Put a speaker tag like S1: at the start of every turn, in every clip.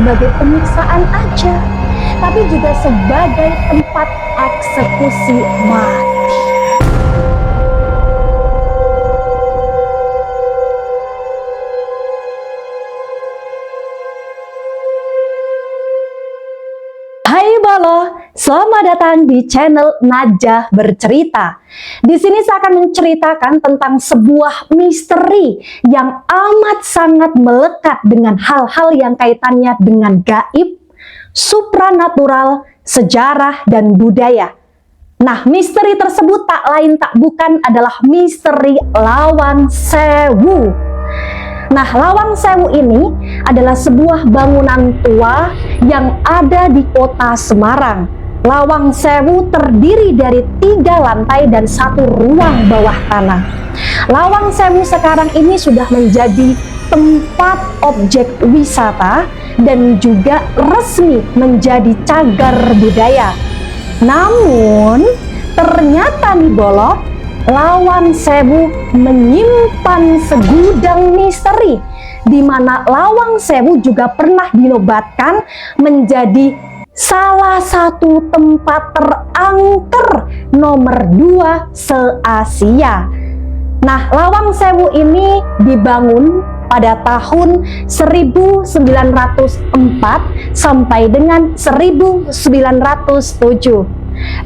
S1: sebagai penyiksaan aja, tapi juga sebagai tempat eksekusi mati. Hai Bolo, selamat datang di channel Najah Bercerita. Di sini saya akan menceritakan tentang sebuah misteri yang amat sangat melekat dengan hal-hal yang kaitannya dengan gaib, supranatural, sejarah, dan budaya. Nah, misteri tersebut tak lain tak bukan adalah misteri Lawang Sewu. Nah, Lawang Sewu ini adalah sebuah bangunan tua yang ada di kota Semarang. Lawang Sewu terdiri dari 3 lantai dan 1 ruang bawah tanah. Lawang Sewu sekarang ini sudah menjadi tempat objek wisata dan juga resmi menjadi cagar budaya. Namun, ternyata nih Bolo, Lawang Sewu menyimpan segudang misteri, di mana Lawang Sewu juga pernah dinobatkan menjadi salah satu tempat terangker nomor 2 se-Asia. Nah, Lawang Sewu ini dibangun pada tahun 1904 sampai dengan 1907.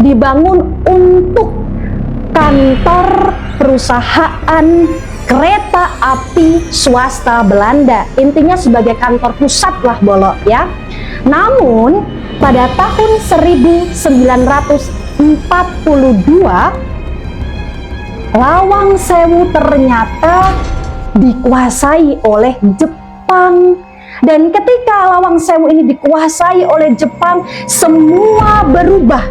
S1: Dibangun untuk kantor perusahaan kereta api swasta Belanda. Intinya sebagai kantor pusat lah Bolo ya. Namun pada tahun 1942 Lawang Sewu ternyata dikuasai oleh Jepang. Dan ketika Lawang Sewu ini dikuasai oleh Jepang, semua berubah.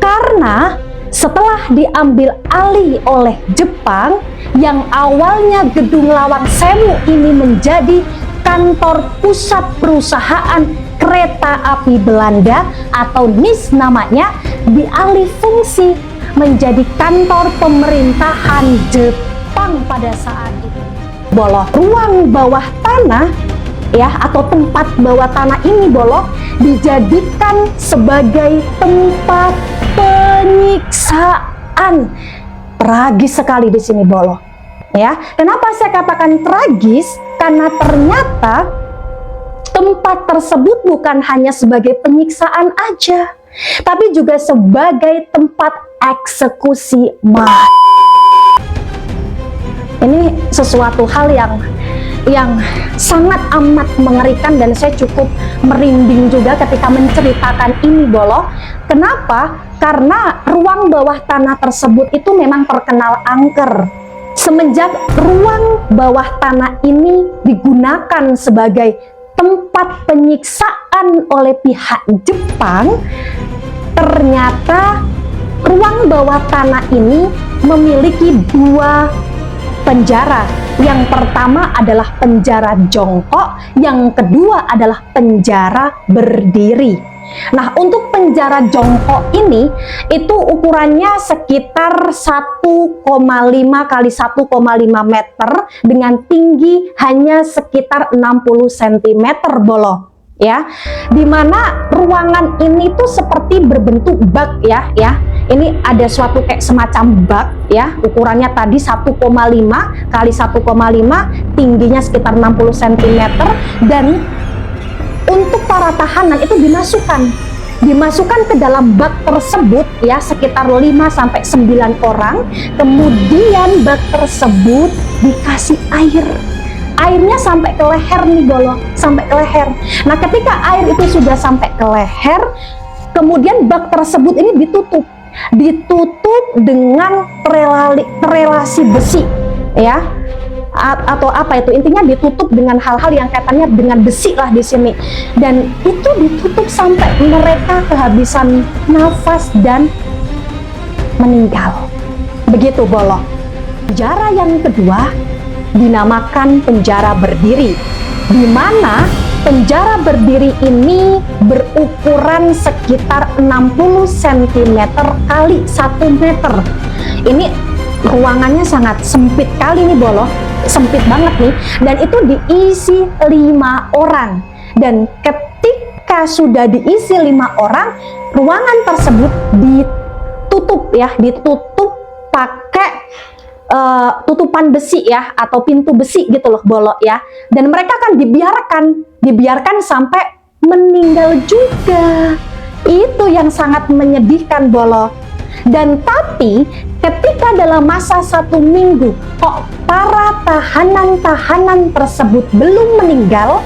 S1: Karena setelah diambil alih oleh Jepang, yang awalnya gedung Lawang Sewu ini menjadi kantor pusat perusahaan kereta api Belanda atau NIS namanya, dialih fungsi menjadi kantor pemerintahan Jepang pada saat itu. Bolo, ruang bawah tanah ya atau tempat bawah tanah ini Bolo dijadikan sebagai tempat penyiksaan. Tragis sekali di sini Bolo. Ya, kenapa saya katakan tragis? Karena ternyata tempat tersebut bukan hanya sebagai penyiksaan aja, tapi juga sebagai tempat eksekusi mati. Ini sesuatu hal yang sangat amat mengerikan dan saya cukup merinding juga ketika menceritakan ini Bolo. Kenapa? Karena ruang bawah tanah tersebut itu memang terkenal angker. Semenjak ruang bawah tanah ini digunakan sebagai tempat penyiksaan oleh pihak Jepang, ternyata ruang bawah tanah ini memiliki 2 penjara. Yang pertama adalah penjara jongkok, yang kedua adalah penjara berdiri. Nah, untuk penjara jongkok ini itu ukurannya sekitar 1,5 kali 1,5 meter dengan tinggi hanya sekitar 60 cm Bolo. Ya, dimana ruangan ini tuh seperti berbentuk bak ya. Ini ada suatu kayak semacam bak ya, ukurannya tadi 1,5 kali 1,5, tingginya sekitar 60 cm, dan untuk para tahanan itu dimasukkan ke dalam bak tersebut ya, sekitar 5 sampai 9 orang. Kemudian bak tersebut dikasih air. Airnya sampai ke leher nih Bolo, sampai ke leher. Nah, ketika air itu sudah sampai ke leher, kemudian bak tersebut ini ditutup dengan relasi besi ya, atau apa itu, intinya ditutup dengan hal-hal yang kaitannya dengan besi lah di sini, dan itu ditutup sampai mereka kehabisan nafas dan meninggal. Begitu Bolo. Penjara yang kedua dinamakan penjara berdiri, di mana penjara berdiri ini berukuran sekitar 60 cm kali 1 meter. Ini ruangannya sangat sempit kali nih Bolo, sempit banget nih, dan itu diisi 5 orang. Dan ketika sudah diisi 5 orang, ruangan tersebut ditutup ya, ditutup pakai tutupan besi ya, atau pintu besi gitu loh Bolo ya. Dan mereka akan dibiarkan sampai meninggal juga. Itu yang sangat menyedihkan Bolo. Dan tapi ketika dalam masa 1 minggu kok para tahanan-tahanan tersebut belum meninggal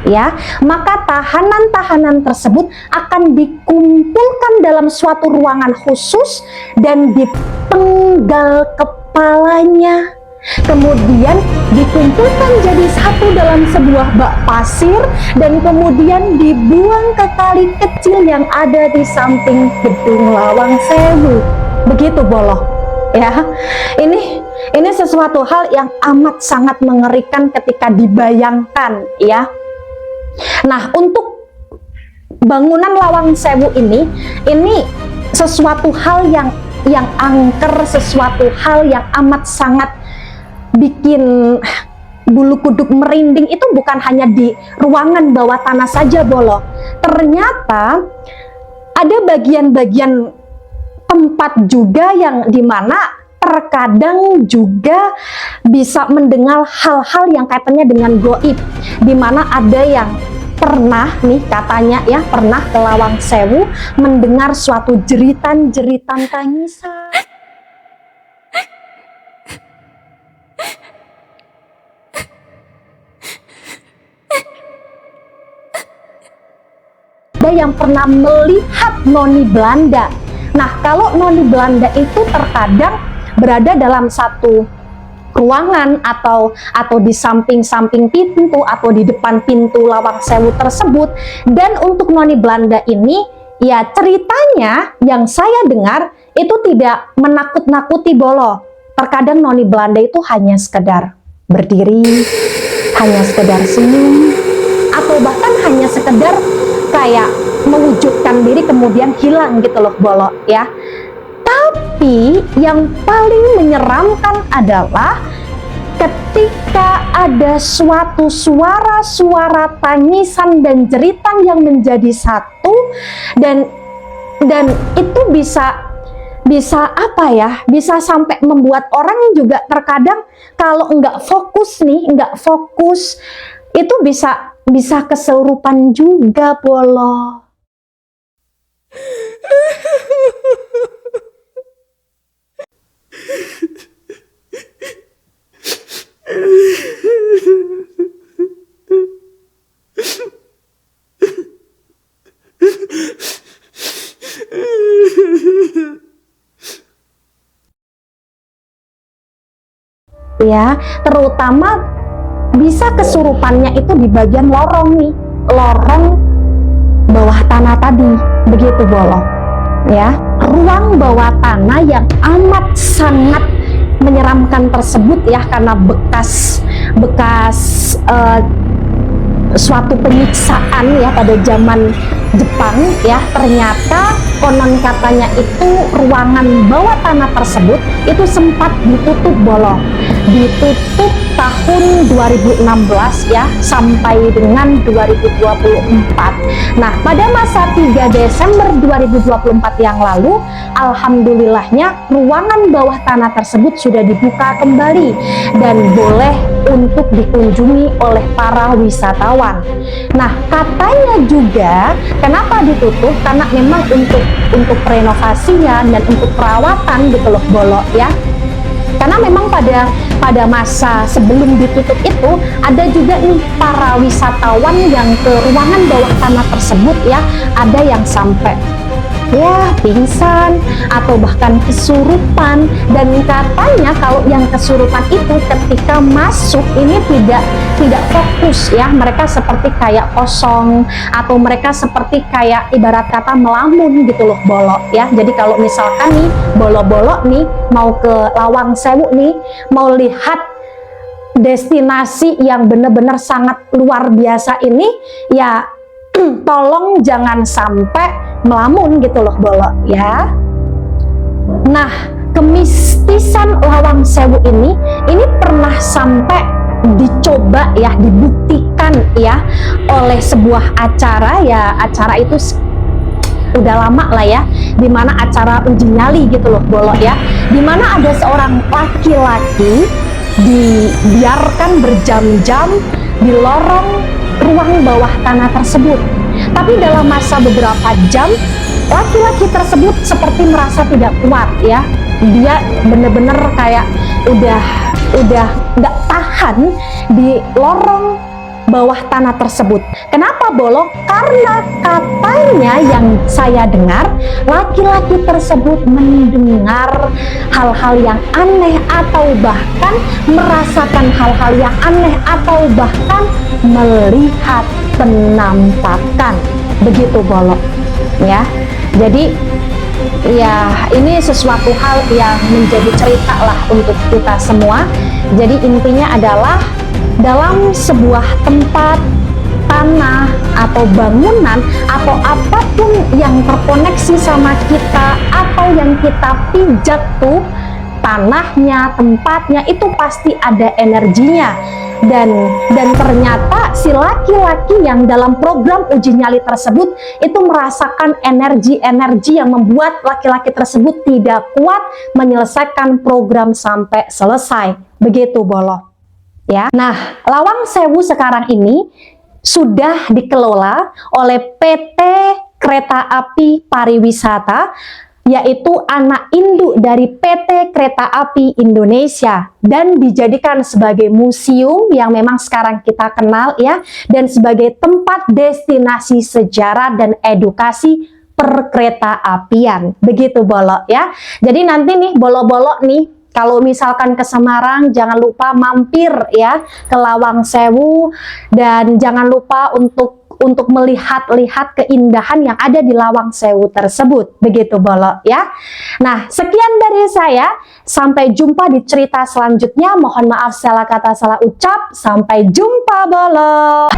S1: ya, maka tahanan-tahanan tersebut akan dikumpulkan dalam suatu ruangan khusus dan dipenggal kepalanya, kemudian dikumpulkan jadi satu dalam sebuah bak pasir dan kemudian dibuang ke kali kecil yang ada di samping gedung Lawang Sewu. Begitu Bolo ya. Ini sesuatu hal yang amat sangat mengerikan ketika dibayangkan ya. Nah, untuk bangunan Lawang Sewu ini sesuatu hal yang angker, sesuatu hal yang amat sangat bikin bulu kuduk merinding. Itu bukan hanya di ruangan bawah tanah saja Bolo. Ternyata ada bagian-bagian tempat juga yang dimana terkadang juga bisa mendengar hal-hal yang kaitannya dengan goib, dimana ada yang pernah nih katanya ya, pernah ke Lawang Sewu mendengar suatu jeritan-jeritan tangisan. Ada yang pernah melihat noni Belanda. Nah, kalau noni Belanda itu terkadang berada dalam satu ruangan atau di samping-samping pintu atau di depan pintu Lawang Sewu tersebut. Dan untuk noni Belanda ini ya, ceritanya yang saya dengar itu tidak menakut-nakuti Bolo. Terkadang noni Belanda itu hanya sekedar berdiri, hanya sekedar senyum, atau bahkan hanya sekedar kayak mewujudkan diri kemudian hilang gitu loh Bolo ya. Tapi yang paling menyeramkan adalah ketika ada suatu suara-suara tangisan dan jeritan yang menjadi satu, dan itu bisa apa ya, bisa sampai membuat orang juga terkadang kalau nggak fokus itu bisa kesurupan juga Bolo. Ya, terutama bisa kesurupannya itu di bagian lorong nih, lorong bawah tanah tadi, begitu Bolo ya. Ruang bawah tanah yang amat sangat menyeramkan tersebut ya, karena bekas suatu penyiksaan ya pada zaman Jepang ya. Ternyata konon katanya itu ruangan bawah tanah tersebut itu sempat ditutup Bolo, ditutup tahun 2016 ya sampai dengan 2024. Nah, pada masa 3 Desember 2024 yang lalu, alhamdulillahnya ruangan bawah tanah tersebut sudah dibuka kembali dan boleh untuk dikunjungi oleh para wisatawan. Nah, katanya juga kenapa ditutup, karena memang untuk renovasinya dan untuk perawatan gitu loh Bolo ya. Karena memang pada masa sebelum ditutup itu ada juga nih para wisatawan yang ke ruangan bawah tanah tersebut ya, ada yang sampai ya pingsan atau bahkan kesurupan. Dan katanya kalau yang kesurupan itu ketika masuk ini tidak fokus ya, mereka seperti kayak kosong atau mereka seperti kayak ibarat kata melamun gitu loh Bolo ya. Jadi kalau misalkan nih Bolo nih mau ke Lawang Sewu nih, mau lihat destinasi yang benar-benar sangat luar biasa ini ya, tolong jangan sampai melamun gitu loh Bolo ya. Nah, kemistisan Lawang Sewu ini pernah sampai dicoba ya, dibuktikan ya oleh sebuah acara ya. Acara itu udah lama lah ya, dimana acara uji nyali gitu loh Bolo ya, dimana ada seorang laki-laki dibiarkan berjam-jam di lorong ruang bawah tanah tersebut. Tapi dalam masa beberapa jam, laki-laki tersebut seperti merasa tidak kuat ya. Dia bener-bener kayak udah nggak tahan di lorong bawah tanah tersebut. Kenapa Bolo? Karena katanya yang saya dengar, laki-laki tersebut mendengar hal-hal yang aneh atau bahkan merasakan hal-hal yang aneh atau bahkan melihat penampakan. Begitu Bolo ya. Jadi ya, ini sesuatu hal yang menjadi cerita lah untuk kita semua. Jadi intinya adalah dalam sebuah tempat, tanah, atau bangunan, atau apapun yang terkoneksi sama kita, atau yang kita pijak tuh, tanahnya, tempatnya, itu pasti ada energinya. Dan ternyata si laki-laki yang dalam program uji nyali tersebut itu merasakan energi-energi yang membuat laki-laki tersebut tidak kuat menyelesaikan program sampai selesai. Begitu Bolo ya. Nah, Lawang Sewu sekarang ini sudah dikelola oleh PT Kereta Api Pariwisata, yaitu anak induk dari PT Kereta Api Indonesia, dan dijadikan sebagai museum yang memang sekarang kita kenal ya, dan sebagai tempat destinasi sejarah dan edukasi perkereta apian. Begitu Bolo ya. Jadi nanti nih Bolo-Bolo nih, kalau misalkan ke Semarang, jangan lupa mampir ya ke Lawang Sewu, dan jangan lupa untuk melihat-lihat keindahan yang ada di Lawang Sewu tersebut. Begitu Bolo ya. Nah, sekian dari saya. Sampai jumpa di cerita selanjutnya. Mohon maaf salah kata, salah ucap. Sampai jumpa Bolo.